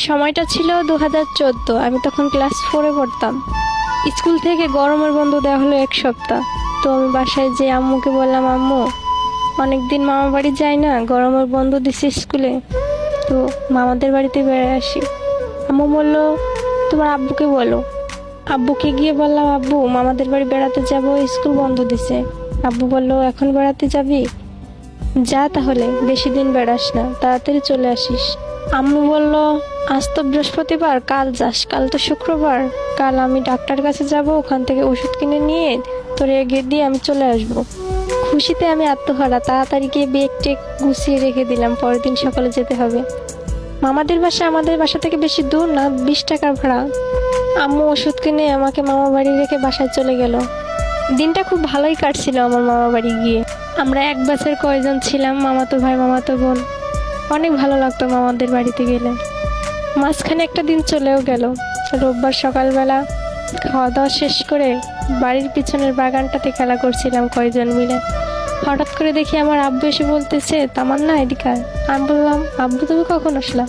সময়টা ছিল 2014। আমি তখন ক্লাস 4-এ পড়তাম। স্কুল থেকে গরমের বন্ধ দেওয়া হলো 1 সপ্তাহ। তো আমি বাসায় যে আম্মুকে বললাম, আম্মু অনেকদিন মামা বাড়ি যাই না, গরমের বন্ধ দিছে স্কুলে, তো মামাদের বাড়িতে বেড়ে আসি। আম্মু বললো তোমার আব্বুকে বলো। আব্বুকে গিয়ে বললাম, আব্বু মামাদের বাড়ি বেড়াতে যাব, স্কুল বন্ধ দিছে। আব্বু বললো এখন বেড়াতে যাবি? যা তাহলে, বেশি দিন বেড়াস না, তাড়াতাড়ি চলে আসিস। আম্মু বলল আজ তো বৃহস্পতিবার, কাল যাস, কাল তো শুক্রবার, কাল আমি ডাক্তার কাছে যাব, ওখান থেকে ওষুধ কিনে নিয়ে তোর এগিয়ে দিয়ে আমি চলে আসব। খুশিতে আমি আত্মহারা, তাড়াতাড়ি গিয়ে ব্যাগ টেক গুছিয়ে রেখে দিলাম, পরের দিন সকালে যেতে হবে। মামাদের বাসা আমাদের বাসা থেকে বেশি দূর না, 20 টাকার ভাড়া। আম্মু ওষুধ কিনে আমাকে মামা বাড়ি রেখে বাসায় চলে গেল। দিনটা খুব ভালোই কাটছিল আমার মামা বাড়ি গিয়ে। আমরা এক ব্যাচের কয়জন ছিলাম, মামাতো ভাই মামাতো বোন। অনেক ভালো লাগতো মামাদের বাড়িতে গেলে। মাঝখানে একটা দিন চলেও গেল। রোববার সকালবেলা খাওয়া দাওয়া শেষ করে বাড়ির পিছনের বাগানটাতে খেলা করছিলাম কয়জন মিলে। হঠাৎ করে দেখি আমার আব্বু এসে বলতেছে, তামান্না এদিকে আয়। আমি বললাম, আব্বু তুমি কখন আসলা?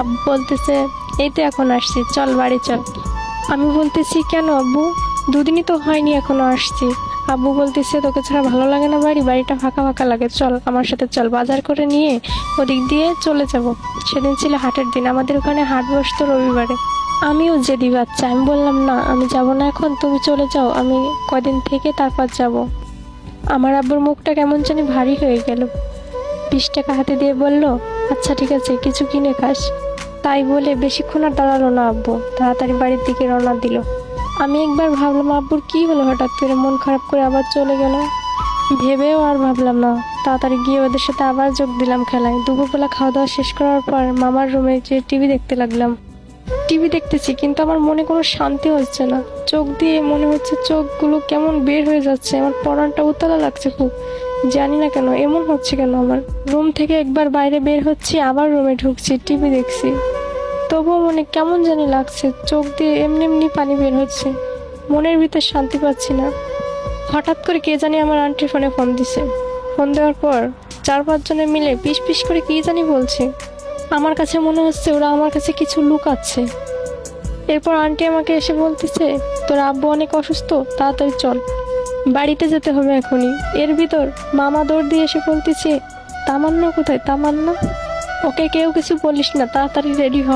আব্বু বলতেছে, এই তো এখন আসছি, চল বাড়ি চল। আমি বলতেছি, কেন আব্বু? দুদিনই তো হয়নি এখনো আসছি। আব্বু বলতেছে, তোকে ছাড়া ভালো লাগে না বাড়ি, বাড়িটা ফাঁকা ফাঁকা লাগে, চল আমার সাথে চল, বাজার করে নিয়ে ওদিক দিয়ে চলে যাব। সেদিন ছিল হাটের দিন, আমাদের ওখানে হাট বসতো রবিবারে। আমিও জেদি বাচ্চা, আমি বললাম না আমি যাব না এখন, তুমি চলে যাও, আমি কদিন থেকে তারপর যাব। আমার আব্বুর মুখটা কেমন জানি ভারী হয়ে গেল। 20 টাকা হাতে দিয়ে বলল, আচ্ছা ঠিক আছে, কিছু কিনে খাস। তাই বলে বেশিক্ষণ আর দাঁড়ালো না আব্বু, তাড়াতাড়ি বাড়ির দিকে রওনা দিল। আমি একবার ভাবলাম আব্বুর কি হলো, হঠাৎ করে মন খারাপ করে আবার চলে গেল। ভেবেও আর ভাবলাম না, তাড়াতাড়ি গিয়ে ওদের সাথে আবার যোগ দিলাম খেলায়। দুপুরবেলা খাওয়া দাওয়া শেষ করার পর মামার রুমে যে টিভি দেখতে লাগলাম। টিভি দেখতেছি কিন্তু আমার মনে কোনো শান্তি হচ্ছে না। চোখ দিয়ে মনে হচ্ছে চোখগুলো কেমন বের হয়ে যাচ্ছে, আমার পরানটা উতলা লাগছে খুব। জানি না কেন এমন হচ্ছে কেন। আমার রুম থেকে একবার বাইরে বের হচ্ছি, আবার রুমে ঢুকছি, টিভি দেখছি, তবুও মনে কেমন জানি লাগছে, চোখ দিয়ে এমনি এমনি পানি বের হচ্ছে, মনের ভিতর শান্তি পাচ্ছি না। হঠাৎ করে কে জানি আমার আন্টির ফোনে ফোন দিছে। ফোন দেওয়ার পর 4-5 জনে মিলে পিস পিস করে কি জানি বলছে। আমার কাছে মনে হচ্ছে ওরা আমার কাছে কিছু লুকাচ্ছে। এরপর আন্টি আমাকে এসে বলতেছে, তোর আব্বু অনেক অসুস্থ, তাড়াতাড়ি চল, বাড়িতে যেতে হবে এখনই। এর ভিতর মামা দৌড় দিয়ে এসে বলতেছে, তামান্না কোথায়? তামান্না, ওকে কেউ কিছু বলিস না, তাড়াতাড়ি রেডি হ,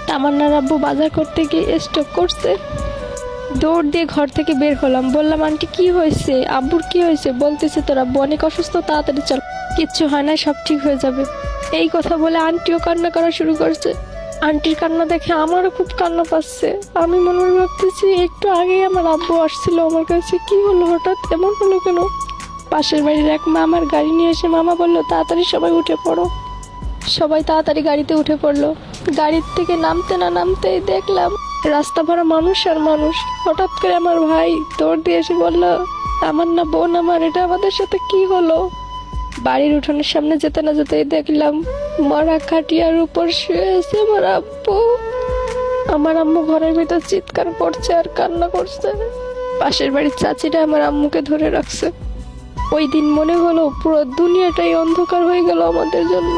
তামান্নার আব্বু বাজার করতে গিয়ে স্ট্রোক করছে। দৌড় দিয়ে ঘর থেকে বের হলাম। বললাম, আন্টি কি হয়েছে? আব্বুর কি হয়েছে? বলতেছে, তোর আব্বু অনেক অসুস্থ, তাড়াতাড়ি চল, কিচ্ছু হয় না, সব ঠিক হয়ে যাবে। এই কথা বলে আন্টিও কান্না করা শুরু করছে। আন্টির কান্না দেখে আমারও খুব কান্না পাচ্ছে। আমি মনে মনে ভাবতেছি, একটু আগেই আমার আব্বু আসছিল আমার কাছে, কি হলো, হঠাৎ এমন হলো কেন? পাশের বাড়ির এক মামার গাড়ি নিয়ে এসে মামা বললো, তাড়াতাড়ি সবাই উঠে পড়ো। সবাই তাড়াতাড়ি গাড়িতে উঠে পড়লো। গাড়ির থেকে নামতে না নামতেই দেখলাম রাস্তা ভরা মানুষ আর মানুষ। হঠাৎ করে আমার ভাই দৌড় দিয়ে এসে বললো, আমার না বোন, আমার এটা আমাদের সাথে কি হলো? বাড়ির উঠোনের সামনে যেতে না যেতেই দেখলাম মরা খাটিয়ার উপর শুয়ে আছে আমার আব্বু। আমার আম্মু ঘরের ভিতর চিৎকার করছে আর কান্না করছে। পাশের বাড়ির চাচিরা আমার আম্মুকে ধরে রাখছে। ওই দিন মনে হলো পুরো দুনিয়াটাই অন্ধকার হয়ে গেল আমাদের জন্য।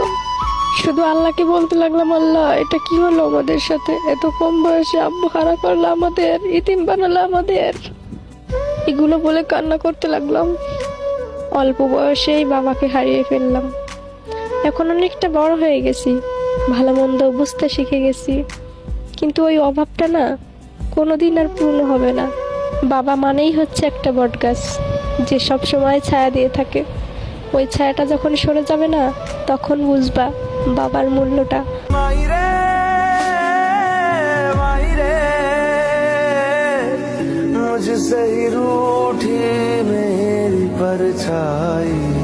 শুধু আল্লাহকে বলতে লাগলাম, আল্লাহ এটা কি হলো আমাদের সাথে? এত কম বয়সে আব্বু হারা করলো আমাদের, ইতিম বানালো আমাদের। এগুলো বলে কান্না করতে লাগলাম। অল্প বয়সেই বাবাকে হারিয়ে ফেললাম। এখন অনেকটা বড় হয়ে গেছি, ভালো মন্দ বুঝতে শিখে গেছি, কিন্তু ওই অভাবটা না কোনোদিন আর পূর্ণ হবে না। বাবা মানেই হচ্ছে একটা বটগাছ, যে সব সময় ছায়া দিয়ে থাকে। ওই ছায়াটা যখন সরে যাবে না, তখন বুঝবা বাবার মূল্যটা। मुझसे ही रूठी मेरी परछाई।